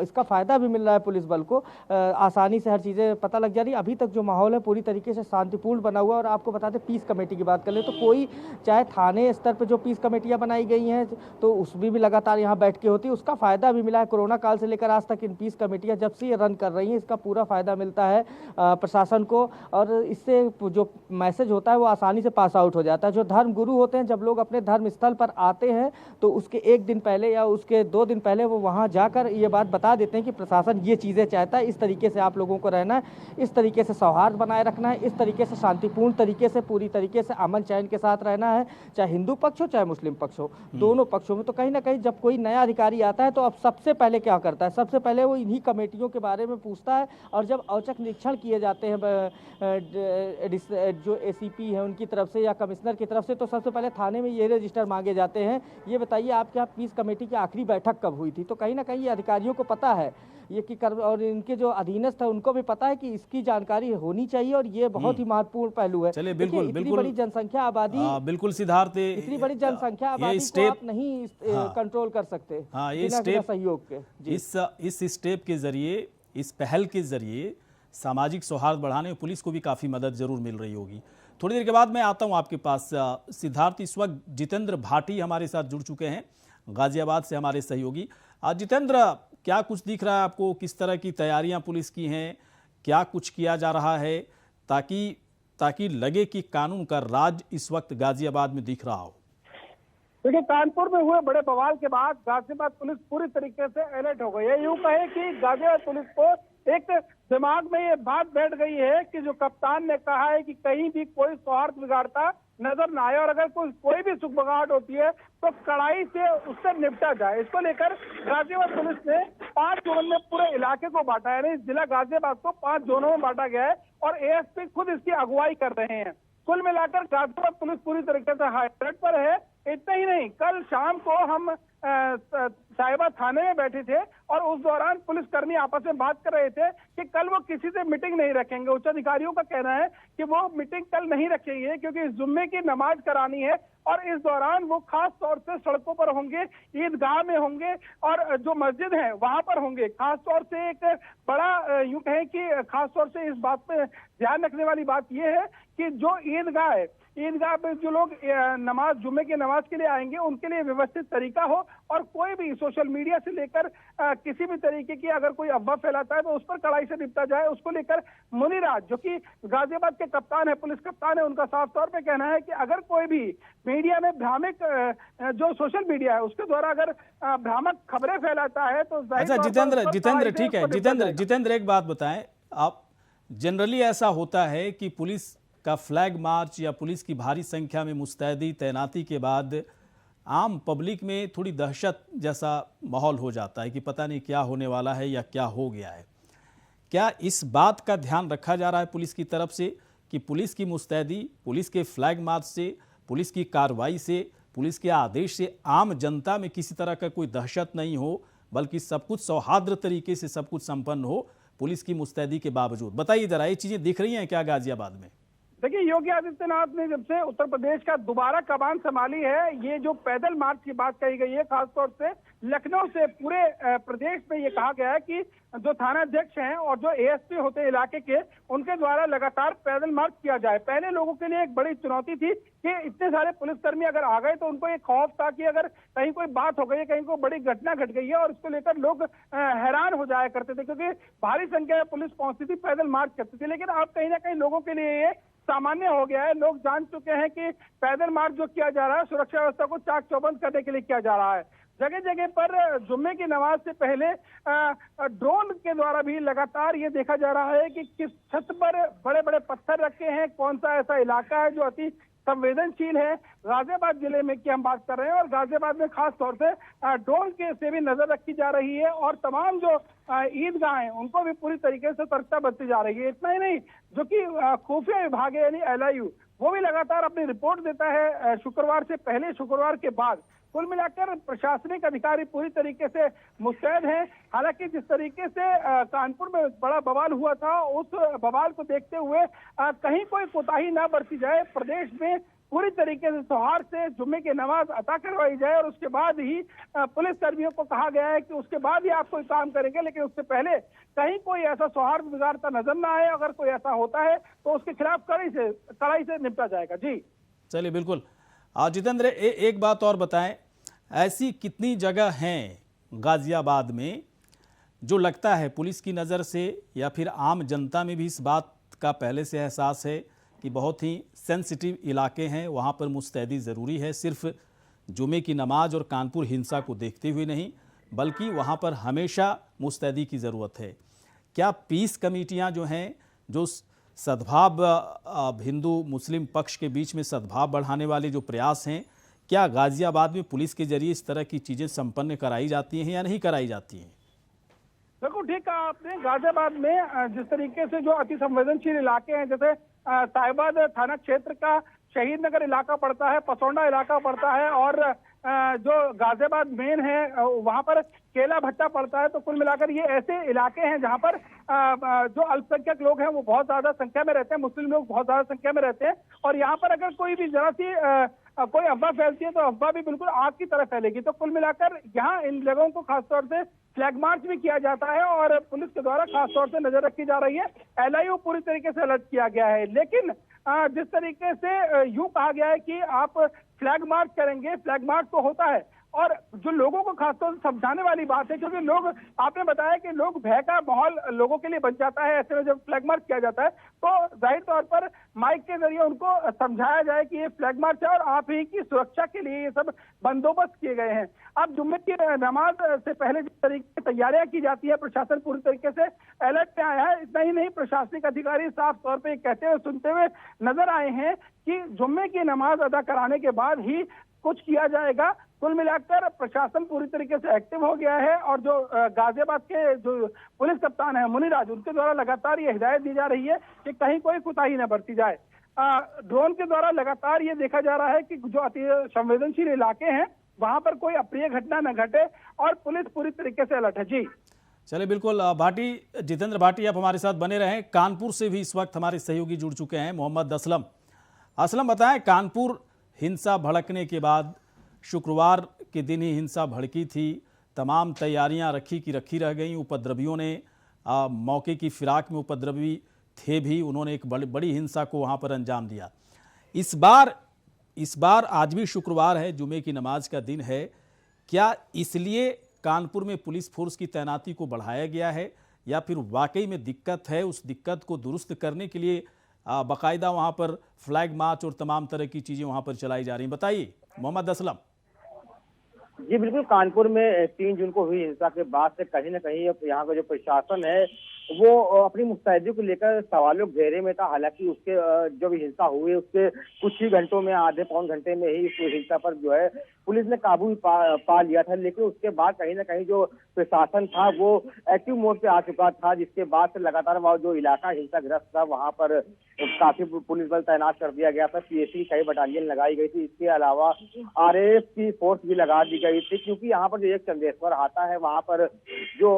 इसका फायदा भी मिल रहा है पुलिस बल को। आसानी से हर चीज़ें पता लग जा रही है। अभी तक जो माहौल है पूरी तरीके से शांतिपूर्ण बना हुआ है। और आपको बता दें पीस कमेटी की बात कर ले तो कोई चाहे थाने स्तर पर जो पीस कमेटियां बनाई गई हैं तो उसमें भी लगातार यहाँ बैठ के होती है, उसका फायदा भी मिला है। कोरोना काल से लेकर आज तक इन पीस कमेटियां जब से ये रन कर रही हैं इसका पूरा फायदा मिलता है प्रशासन को। और इससे जो मैसेज होता है वो आसानी से पास आउट हो जाता है। जो धर्म गुरु होते हैं, जब लोग अपने धर्म स्थल पर आते हैं तो उसके एक दिन पहले या उसके 2 दिन पहले वो वहाँ जाकर ये बात बता देते हैं कि प्रशासन ये चीज़ें चाहता है, इस तरीके से आप लोगों को रहना है, इस तरीके से सौहार्द बनाए रखना है, इस तरीके से शांतिपूर्ण तरीके से पूरी तरीके से अमन चैन के साथ रहना है, चाहे हिंदू पक्ष हो चाहे मुस्लिम पक्ष हो, दोनों पक्षों में। तो कहीं ना कहीं जब कोई नया अधिकारी आता है तो अब सबसे पहले क्या करता है, सबसे पहले वो इन्हीं कमेटियों के बारे में पूछता है। और जब औचक निरीक्षण किए जाते हैं जो एसीपी है उनकी तरफ से या कमिश्नर की तरफ से, तो सबसे पहले थाने में ये रजिस्टर मांगे जाते हैं, ये बताइए आपके यहाँ पीस कमेटी की आखिरी बैठक कब हुई थी। तो कहीं ना कहीं ये अधिकारियों को पता है ये कि और इनके जो अधीनस्थ है उनको भी पता है कि इसकी जानकारी होनी चाहिए और ये बहुत ही महत्वपूर्ण पहलू है। चलिए बिल्कुल इतनी बड़ी जनसंख्या आबादी, बिल्कुल सिद्धार्थ, इतनी बड़ी जनसंख्या आबादी को आप नहीं कंट्रोल कर सकते ये स्टेप सहयोग के। इस स्टेप के जरिए, इस पहल के जरिए सामाजिक सौहार्द बढ़ाने में पुलिस को भी काफ़ी मदद जरूर मिल रही होगी। थोड़ी देर के बाद मैं आता हूँ आपके पास। सिद्धार्थ, इस वक्त जितेंद्र भाटी हमारे साथ जुड़ चुके हैं, गाजियाबाद से हमारे सहयोगी। जितेंद्र, क्या कुछ दिख रहा है आपको, किस तरह की तैयारियां पुलिस की हैं, क्या कुछ किया जा रहा है ताकि लगे कि कानून का राज इस वक्त गाजियाबाद में दिख रहा हो? देखिए, कानपुर में हुए बड़े बवाल के बाद गाजियाबाद पुलिस पूरी तरीके से अलर्ट हो गई है। यूं कहे कि गाजियाबाद पुलिस को एक दिमाग में ये बात बैठ गई है कि जो कप्तान ने कहा है कि कहीं भी कोई सौहार्द बिगाड़ता नजर न आए और अगर कोई भी सुखबगाहट होती है तो कड़ाई से उससे निपटा जाए। इसको लेकर गाजियाबाद पुलिस ने 5 जोन में पूरे इलाके को बांटा है, यानी जिला गाजियाबाद को 5 जोनों में बांटा गया है और एएसपी खुद इसकी अगुवाई कर रहे हैं। कुल मिलाकर गाजियाबाद पुलिस पूरी तरीके से हाई अलर्ट पर है। इतना ही नहीं, कल शाम को हम साहिबा थाने में बैठे थे और उस दौरान पुलिसकर्मी आपस में बात कर रहे थे कि कल वो किसी से मीटिंग नहीं रखेंगे। उच्च अधिकारियों का कहना है कि वो मीटिंग कल नहीं रखेंगे क्योंकि इस जुम्मे की नमाज करानी है और इस दौरान वो खास तौर से सड़कों पर होंगे, ईदगाह में होंगे और जो मस्जिद है वहां पर होंगे। खास तौर से एक बड़ा यूं कहें कि खास तौर से इस बात पे ध्यान रखने वाली बात यह है कि जो ईदगाह है, ईदगाह पे जो लोग नमाज जुम्मे की नमाज के लिए आएंगे उनके लिए व्यवस्थित तरीका हो और कोई भी सोशल मीडिया से लेकर किसी भी तरीके की अगर कोई अफवाह फैलाता है तो उस पर कड़ाई से निपटा जाए। उसको लेकर मुनिराज जो कि गाजियाबाद के कप्तान है, पुलिस कप्तान है, उनका साफ तौर पे कहना है कि अगर कोई भी मीडिया में भ्रामक जो सोशल मीडिया है उसके द्वारा अगर भ्रामक खबरें फैलाता है तो अच्छा जितेंद्र ठीक है, जितेंद्र एक बात बताएं आप, जनरली ऐसा होता है कि पुलिस का फ्लैग मार्च या पुलिस की भारी संख्या में मुस्तैदी तैनाती के बाद आम पब्लिक में थोड़ी दहशत जैसा माहौल हो जाता है कि पता नहीं क्या होने वाला है या क्या हो गया है। क्या इस बात का ध्यान रखा जा रहा है पुलिस की तरफ से कि पुलिस की मुस्तैदी, पुलिस के फ्लैग मार्च से, पुलिस की कार्रवाई से, पुलिस के आदेश से आम जनता में किसी तरह का कोई दहशत नहीं हो, बल्कि सब कुछ सौहार्द तरीके से सब कुछ संपन्न हो पुलिस की मुस्तैदी के बावजूद? बताइए जरा, ये चीजें दिख रही हैं क्या गाजियाबाद में? देखिए, योगी आदित्यनाथ ने जब से उत्तर प्रदेश का दोबारा कमान संभाली है, ये जो पैदल मार्च की बात कही गई है, खासतौर से लखनऊ से पूरे प्रदेश में ये कहा गया है कि जो थाना अध्यक्ष हैं और जो एएसपी होते हैं इलाके के, उनके द्वारा लगातार पैदल मार्च किया जाए। पहले लोगों के लिए एक बड़ी चुनौती थी कि इतने सारे पुलिसकर्मी अगर आ गए तो उनको एक खौफ था कि अगर कहीं कोई बात हो गई है, कहीं कोई बड़ी घटना घट गई है, और इसको लेकर लोग हैरान हो जाया करते थे क्योंकि भारी संख्या में पुलिस पहुंचती थी, पैदल मार्च करती थी। लेकिन अब कहीं ना कहीं लोगों के लिए ये सामान्य हो गया है। लोग जान चुके हैं कि पैदल मार्च जो किया जा रहा है सुरक्षा व्यवस्था को चाक चौबंद करने के लिए किया जा रहा है। जगह जगह पर जुम्मे की नमाज से पहले ड्रोन के द्वारा भी लगातार ये देखा जा रहा है कि किस छत पर बड़े बड़े पत्थर रखे हैं, कौन सा ऐसा इलाका है जो अति संवेदनशील है। गाजियाबाद जिले में की हम बात कर रहे हैं और गाजियाबाद में खास तौर से ड्रोन के से भी नजर रखी जा रही है और तमाम जो ईदगाह हैं उनको भी पूरी तरीके से सतर्कता बरती जा रही है। इतना ही नहीं, जो कि खुफिया विभाग है यानी LIU, वो भी लगातार अपनी रिपोर्ट देता है शुक्रवार से पहले, शुक्रवार के बाद। कुल मिलाकर प्रशासनिक अधिकारी पूरी तरीके से मुस्तैद हैं। हालांकि जिस तरीके से कानपुर में बड़ा बवाल हुआ था, उस बवाल को देखते हुए कहीं कोई कोताही ना बरती जाए, प्रदेश में पूरी तरीके से सौहार्द से जुम्मे की नमाज अता करवाई जाए और उसके बाद ही पुलिस कर्मियों को कहा गया है कि उसके बाद ही आप कोई काम करेंगे, लेकिन उससे पहले कहीं कोई ऐसा सौहार्द बिगाड़ता नजर ना आए। अगर कोई ऐसा होता है तो उसके खिलाफ कड़ाई से निपटा जाएगा। जी चलिए, बिल्कुल। जितेंद्र, एक बात और बताएं, ऐसी कितनी जगह हैं गाजियाबाद में जो लगता है पुलिस की नज़र से या फिर आम जनता में भी इस बात का पहले से एहसास है कि बहुत ही सेंसिटिव इलाके हैं, वहाँ पर मुस्तैदी ज़रूरी है, सिर्फ जुमे की नमाज और कानपुर हिंसा को देखते हुए नहीं बल्कि वहाँ पर हमेशा मुस्तैदी की ज़रूरत है? क्या पीस कमेटियाँ जो हैं, जो सद्भाव हिंदू मुस्लिम पक्ष के बीच में सद्भाव बढ़ाने वाले जो प्रयास हैं, क्या गाजियाबाद में पुलिस के जरिए इस तरह की चीज़ें संपन्न कराई जाती हैं या नहीं कराई जाती हैं? बिल्कुल ठीक कहा आपने। गाजियाबाद में जिस तरीके से जो अति संवेदनशील इलाके हैं, जैसे साहिबाद थाना क्षेत्र का शहीद नगर इलाका पड़ता है, पसौंडा इलाका पड़ता है और जो गाजियाबाद मेन है वहां पर केला भट्टा पड़ता है। तो कुल मिलाकर ये ऐसे इलाके हैं जहां पर जो अल्पसंख्यक लोग हैं वो बहुत ज्यादा संख्या में रहते हैं, मुस्लिम लोग बहुत ज्यादा संख्या में रहते हैं और यहाँ पर अगर कोई भी जरा सी कोई अफवाह फैलती है तो अफवाह भी बिल्कुल आग की तरह फैलेगी। तो कुल मिलाकर यहाँ इन जगहों को खासतौर से फ्लैग मार्च भी किया जाता है और पुलिस के द्वारा खासतौर से नजर रखी जा रही है। LIU पूरी तरीके से अलर्ट किया गया है। लेकिन जिस तरीके से यूं कहा गया है कि आप फ्लैग मार्च करेंगे, फ्लैग मार्च तो होता है और जो लोगों को खासतौर से समझाने वाली बात है, क्योंकि लोग, आपने बताया कि लोग भय का माहौल लोगों के लिए बन जाता है ऐसे में जब फ्लैग मार्च किया जाता है, तो जाहिर तौर पर माइक के जरिए उनको समझाया जाए कि ये फ्लैग मार्च है और आप ही की सुरक्षा के लिए ये सब बंदोबस्त किए गए हैं। अब जुम्मे की नमाज से पहले जिस तरीके की तैयारियां की जाती है, प्रशासन पूरी तरीके से अलर्ट पे आया है। इतना ही नहीं, प्रशासनिक अधिकारी साफ तौर पर कहते हुए सुनते हुए नजर आए हैं कि जुम्मे की नमाज अदा कराने के बाद ही कुछ किया जाएगा। कुल मिलाकर प्रशासन पूरी तरीके से एक्टिव हो गया है और जो गाजियाबाद के जो पुलिस कप्तान है मुनिराज, उनके द्वारा लगातार ये हिदायत दी जा रही है कि कहीं कोई कोताही न बरती जाए। ड्रोन के द्वारा लगातार ये देखा जा रहा है कि जो अति संवेदनशील इलाके हैं वहां पर कोई अप्रिय घटना न घटे और पुलिस पूरी तरीके से अलर्ट है। जी चलिए बिल्कुल भाटी, जितेंद्र भाटी आप हमारे साथ बने रहें। कानपुर से भी इस वक्त हमारे सहयोगी जुड़ चुके हैं, मोहम्मद असलम। असलम बताएं, कानपुर हिंसा भड़कने के बाद शुक्रवार के दिन ही हिंसा भड़की थी, तमाम तैयारियां रखी की रखी रह गई। उपद्रवियों ने मौके की फिराक में उपद्रवी थे भी, उन्होंने एक बड़ी हिंसा को वहां पर अंजाम दिया। इस बार आज भी शुक्रवार है, जुमे की नमाज का दिन है, क्या इसलिए कानपुर में पुलिस फोर्स की तैनाती को बढ़ाया गया है या फिर वाकई में दिक्कत है, उस दिक्कत को दुरुस्त करने के लिए बाकायदा वहां पर फ्लैग मार्च और तमाम तरह की चीजें वहां पर चलाई जा रही हैं? बताइए मोहम्मद असलम। जी बिल्कुल, कानपुर में 3 जून को हुई हिंसा के बाद से कहीं ना कहीं यहाँ का जो प्रशासन है वो अपनी मुस्तैदी को लेकर सवालों के घेरे में था। हालांकि उसके जो भी हिंसा हुई उसके कुछ ही घंटों में, आधे पौन घंटे में ही इस हिंसा पर जो है पुलिस ने काबू पा लिया था। लेकिन उसके बाद कहीं ना कहीं जो प्रशासन था वो एक्टिव मोड पे आ चुका था, जिसके बाद से लगातार वह जो इलाका हिंसाग्रस्त था वहां पर काफी पुलिस बल तैनात कर दिया गया था। पीएसी की कई बटालियन लगाई गई थी, इसके अलावा आरएएफ की फोर्स भी लगा दी गई थी, क्योंकि यहाँ पर जो एक चंदेश्वर आता है वहां पर जो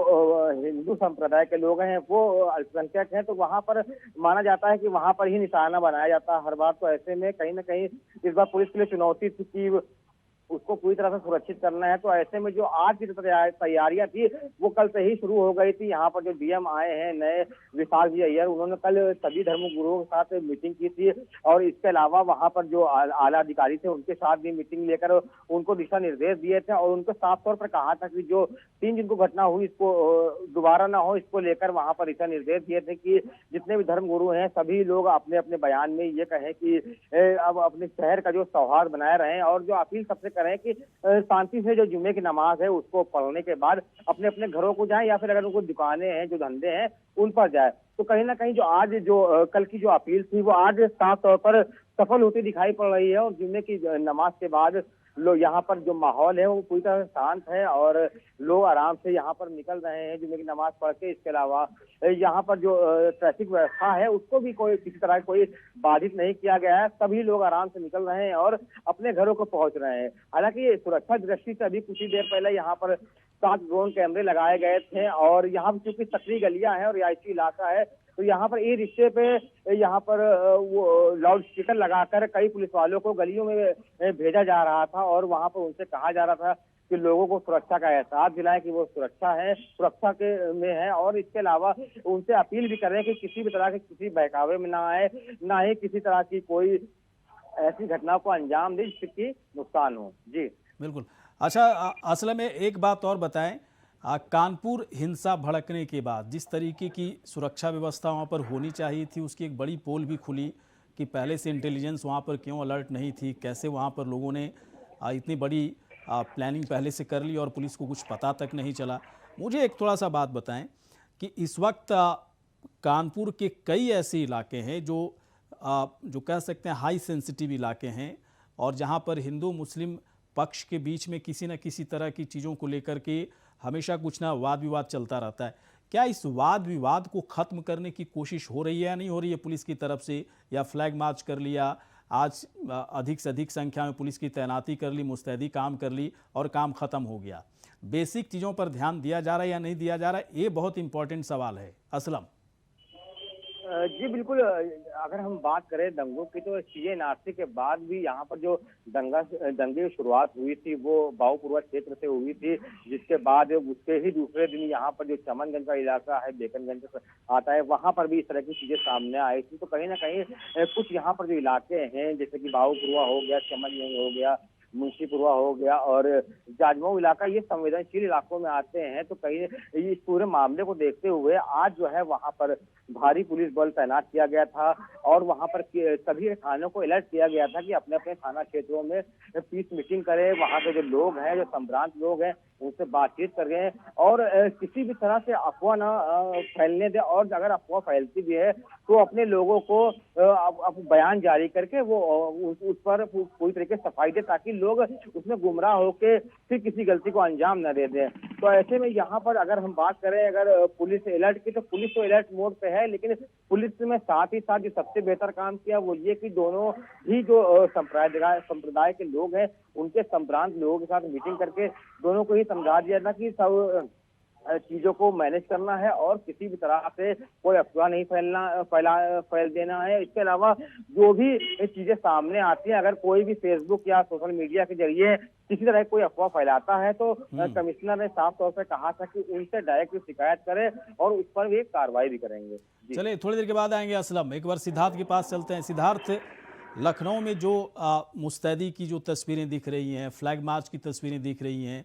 हिंदू संप्रदाय के लोग हैं वो अल्पसंख्यक हैं, तो वहां पर माना जाता है कि वहां पर ही निशाना बनाया जाता है हर बार। तो ऐसे में कहीं ना कहीं इस बार पुलिस के लिए चुनौती थी कि उसको पूरी तरह से सुरक्षित करना है। तो ऐसे में जो आज की तैयारियां थी वो कल से ही शुरू हो गई थी। यहाँ पर जो डीएम आए हैं नए विशाल जी अय्यर, उन्होंने कल सभी धर्मगुरुओं के साथ मीटिंग की थी और इसके अलावा वहां पर जो आला अधिकारी थे उनके साथ भी मीटिंग लेकर उनको दिशा निर्देश दिए थे और उनको साफ तौर पर कहा था कि जो 3 जून को घटना हुई इसको दोबारा ना हो, इसको लेकर वहां पर दिशा निर्देश दिए थे कि जितने भी धर्मगुरु हैं सभी लोग अपने अपने बयान में ये कहें कि अब अपने शहर का जो सौहार्द बनाए रहें और जो अपील सबसे करें कि शांति से जो जुम्मे की नमाज है उसको पढ़ने के बाद अपने अपने घरों को जाएं या फिर अगर उनको दुकानें हैं, जो धंधे हैं, उन पर जाए। तो कहीं ना कहीं जो आज जो कल की जो अपील थी वो आज साफ तौर पर सफल होती दिखाई पड़ रही है और जुम्मे की नमाज के बाद लोग यहाँ पर जो माहौल है वो पूरी तरह से शांत है और लोग आराम से यहाँ पर निकल रहे हैं जुम्मे की नमाज पढ़ के। इसके अलावा यहाँ पर जो ट्रैफिक व्यवस्था है उसको भी कोई किसी तरह कोई बाधित नहीं किया गया है, सभी लोग आराम से निकल रहे हैं और अपने घरों को पहुंच रहे हैं। हालांकि सुरक्षा दृष्टि से अभी कुछ ही देर पहले यहाँ पर 7 ड्रोन कैमरे लगाए गए थे और यहाँ पर चूंकि सक्रिय गलियां हैं और रिहायशी इलाका है तो यहाँ पर ई रिक्शे पे यहाँ पर वो लाउड स्पीकर लगाकर कई पुलिस वालों को गलियों में भेजा जा रहा था और वहाँ पर उनसे कहा जा रहा था कि लोगों को सुरक्षा का एहसास दिलाएं कि वो सुरक्षा के में है और इसके अलावा उनसे अपील भी करें कि किसी भी तरह के किसी बहकावे में ना आए, ना ही किसी तरह की कोई ऐसी घटना को अंजाम दे जिसकी नुकसान हो। जी बिल्कुल। अच्छा असल में एक बात और बताएं, कानपुर हिंसा भड़कने के बाद जिस तरीके की सुरक्षा व्यवस्था वहाँ पर होनी चाहिए थी उसकी एक बड़ी पोल भी खुली कि पहले से इंटेलिजेंस वहाँ पर क्यों अलर्ट नहीं थी, कैसे वहाँ पर लोगों ने इतनी बड़ी प्लानिंग पहले से कर ली और पुलिस को कुछ पता तक नहीं चला। मुझे एक थोड़ा सा बात बताएं कि इस वक्त कानपुर के कई ऐसे इलाके हैं जो कह सकते हैं हाई सेंसिटिव इलाके हैं और जहाँ पर हिंदू मुस्लिम पक्ष के बीच में किसी न किसी तरह की चीज़ों को लेकर के हमेशा कुछ ना वाद विवाद चलता रहता है। क्या इस वाद विवाद को ख़त्म करने की कोशिश हो रही है या नहीं हो रही है पुलिस की तरफ से, या फ्लैग मार्च कर लिया, आज अधिक से अधिक संख्या में पुलिस की तैनाती कर ली, मुस्तैदी काम कर ली और काम ख़त्म हो गया? बेसिक चीज़ों पर ध्यान दिया जा रहा है या नहीं दिया जा रहा है, ये बहुत इंपॉर्टेंट सवाल है। असलम जी बिल्कुल, अगर हम बात करें दंगों की तो CNRC के बाद भी यहाँ पर जो दंगे की शुरुआत हुई थी वो बाऊपुरवा क्षेत्र से हुई थी, जिसके बाद उसके ही दूसरे दिन यहाँ पर जो चमनगंज का इलाका है, बेकनगंज आता है, वहाँ पर भी इस तरह की चीजें सामने आई थी। तो कहीं ना कहीं कुछ यहाँ पर जो इलाके हैं जैसे कि बाऊपुरवा हो गया, चमनगंज हो गया, मुंशीपुरवा हो गया और जाजमऊ इलाका, ये संवेदनशील इलाकों में आते हैं। तो कहीं इस पूरे मामले को देखते हुए आज जो है वहां पर भारी पुलिस बल तैनात किया गया था और वहां पर सभी थानों को अलर्ट किया गया था कि अपने अपने थाना क्षेत्रों में पीस मीटिंग करें, वहां के जो लोग हैं, जो संभ्रांत लोग हैं, उनसे बातचीत करें और किसी भी तरह से अफवाह ना फैलने दे और अगर अफवाह फैलती भी है तो अपने लोगों को बयान जारी करके वो उस पर पूरी तरीके से सफाई दे ताकि लोग उसमें गुमराह होकर फिर किसी गलती को अंजाम न दे दें। तो ऐसे में यहाँ पर अगर हम बात करें अगर पुलिस अलर्ट की, तो पुलिस तो अलर्ट मोड पे है, लेकिन पुलिस में साथ ही साथ जो सबसे बेहतर काम किया वो ये कि दोनों ही जो संप्रदाय के लोग हैं उनके संभ्रांत लोगों के साथ मीटिंग करके दोनों को ही समझा दिया था कि सब चीजों को मैनेज करना है और किसी भी तरह से कोई अफवाह नहीं फैल देना है। इसके अलावा जो भी चीजें सामने आती हैं, अगर कोई भी फेसबुक या सोशल मीडिया के जरिए किसी तरह कोई अफवाह फैलाता है तो कमिश्नर ने साफ तौर पर कहा था कि उनसे डायरेक्ट शिकायत करें और उस पर भी कार्रवाई भी करेंगे। चलिए थोड़ी देर के बाद आएंगे असलम, एक बार सिद्धार्थ के पास चलते हैं। सिद्धार्थ, लखनऊ में जो मुस्तैदी की जो तस्वीरें दिख रही हैं, फ्लैग मार्च की तस्वीरें दिख रही हैं,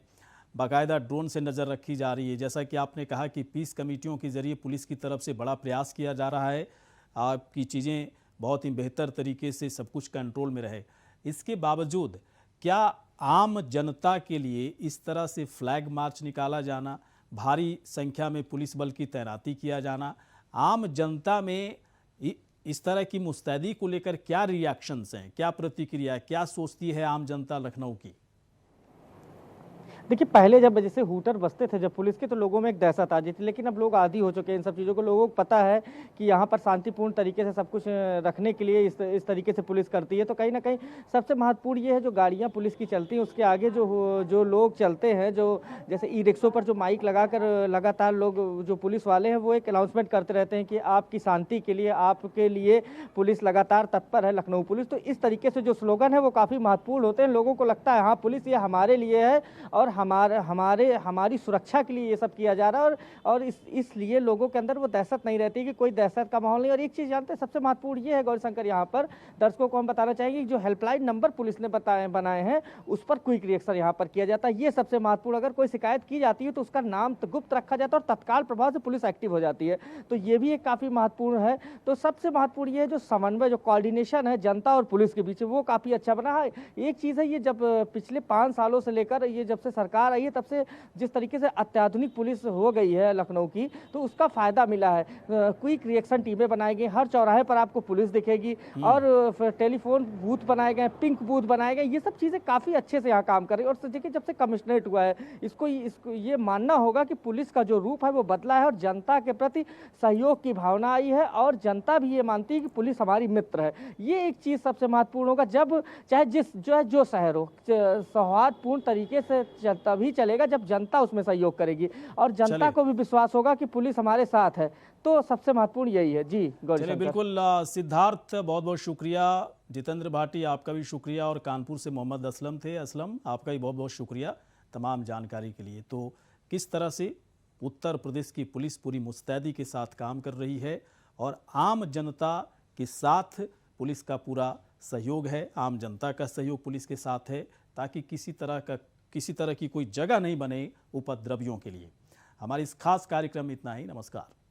बाकायदा ड्रोन से नज़र रखी जा रही है, जैसा कि आपने कहा कि पीस कमेटियों के ज़रिए पुलिस की तरफ से बड़ा प्रयास किया जा रहा है आपकी चीज़ें बहुत ही बेहतर तरीके से सब कुछ कंट्रोल में रहे। इसके बावजूद क्या आम जनता के लिए इस तरह से फ्लैग मार्च निकाला जाना, भारी संख्या में पुलिस बल की तैनाती किया जाना, आम जनता में इस तरह की मुस्तैदी को लेकर क्या रिएक्शंस हैं, क्या प्रतिक्रिया, क्या सोचती है आम जनता लखनऊ की? देखिए, पहले जब जैसे हूटर बजते थे जब पुलिस के, तो लोगों में एक दहशत आ जाती थी, लेकिन अब लोग आदी हो चुके हैं इन सब चीज़ों को। लोगों को पता है कि यहाँ पर शांतिपूर्ण तरीके से सब कुछ रखने के लिए इस तरीके से पुलिस करती है। तो कहीं ना कहीं सबसे महत्वपूर्ण ये है जो गाड़ियाँ पुलिस की चलती हैं उसके आगे जो लोग चलते हैं, जो जैसे ई रिक्शों पर जो माइक लगाकर लगातार लोग जो पुलिस वाले हैं वो एक अनाउंसमेंट करते रहते हैं कि आपकी शांति के लिए, आपके लिए पुलिस लगातार तत्पर है, लखनऊ पुलिस। तो इस तरीके से जो स्लोगन है वो काफ़ी महत्वपूर्ण होते हैं। लोगों को लगता है हाँ पुलिस ये हमारे लिए है और हमारी सुरक्षा के लिए ये सब किया जा रहा है, और इसलिए लोगों के अंदर वो दहशत नहीं रहती कि कोई दहशत का माहौल नहीं। और एक चीज़ जानते हैं सबसे महत्वपूर्ण ये है गौरीशंकर, यहाँ पर दर्शकों को हम बताना चाहेंगे कि जो हेल्पलाइन नंबर पुलिस ने बनाए हैं उस पर क्विक रिएक्शन यहाँ पर किया जाता है। ये सबसे महत्वपूर्ण, अगर कोई शिकायत की जाती है तो उसका नाम गुप्त रखा जाता है और तत्काल प्रभाव से पुलिस एक्टिव हो जाती है। तो ये भी एक काफ़ी महत्वपूर्ण है। तो सबसे महत्वपूर्ण ये है जो समन्वय, जो कोऑर्डिनेशन है जनता और पुलिस के बीच, वो काफ़ी अच्छा बना है। एक चीज़ है, ये जब पिछले 5 सालों से लेकर ये जब से सरकार आई है तब से जिस तरीके से अत्याधुनिक पुलिस हो गई है लखनऊ की, तो उसका फायदा मिला है। क्विक रिएक्शन टीमें बनाई गई, हर चौराहे पर आपको पुलिस दिखेगी, और टेलीफोन बूथ बनाए गए, पिंक बूथ बनाए गए। ये सब चीज़ें काफ़ी अच्छे से यहाँ काम कर रही है। और देखिए जब से कमिश्नरेट हुआ है इसको ये मानना होगा कि पुलिस का जो रूप है वो बदला है और जनता के प्रति सहयोग की भावना आई है, और जनता भी ये मानती है कि पुलिस हमारी मित्र है। ये एक चीज़ सबसे महत्वपूर्ण होगा। जब चाहे जो शहर हो, सौहार्दपूर्ण तरीके से तभी चलेगा जब जनता उसमें सहयोग करेगी और जनता को भी विश्वास होगा कि पुलिस हमारे साथ है। तो सबसे महत्वपूर्ण यही है। जी चलिए बिल्कुल सिद्धार्थ, बहुत बहुत शुक्रिया। जितेंद्र भाटी आपका भी शुक्रिया, और कानपुर से मोहम्मद असलम थे। असलम, आपका भी बहुत बहुत शुक्रिया तमाम जानकारी के लिए। तो किस तरह से उत्तर प्रदेश की पुलिस पूरी मुस्तैदी के साथ काम कर रही है और आम जनता के साथ पुलिस का पूरा सहयोग है, आम जनता का सहयोग पुलिस के साथ है, ताकि किसी तरह की कोई जगह नहीं बने उपद्रवियों के लिए। हमारे इस खास कार्यक्रम में इतना ही। नमस्कार।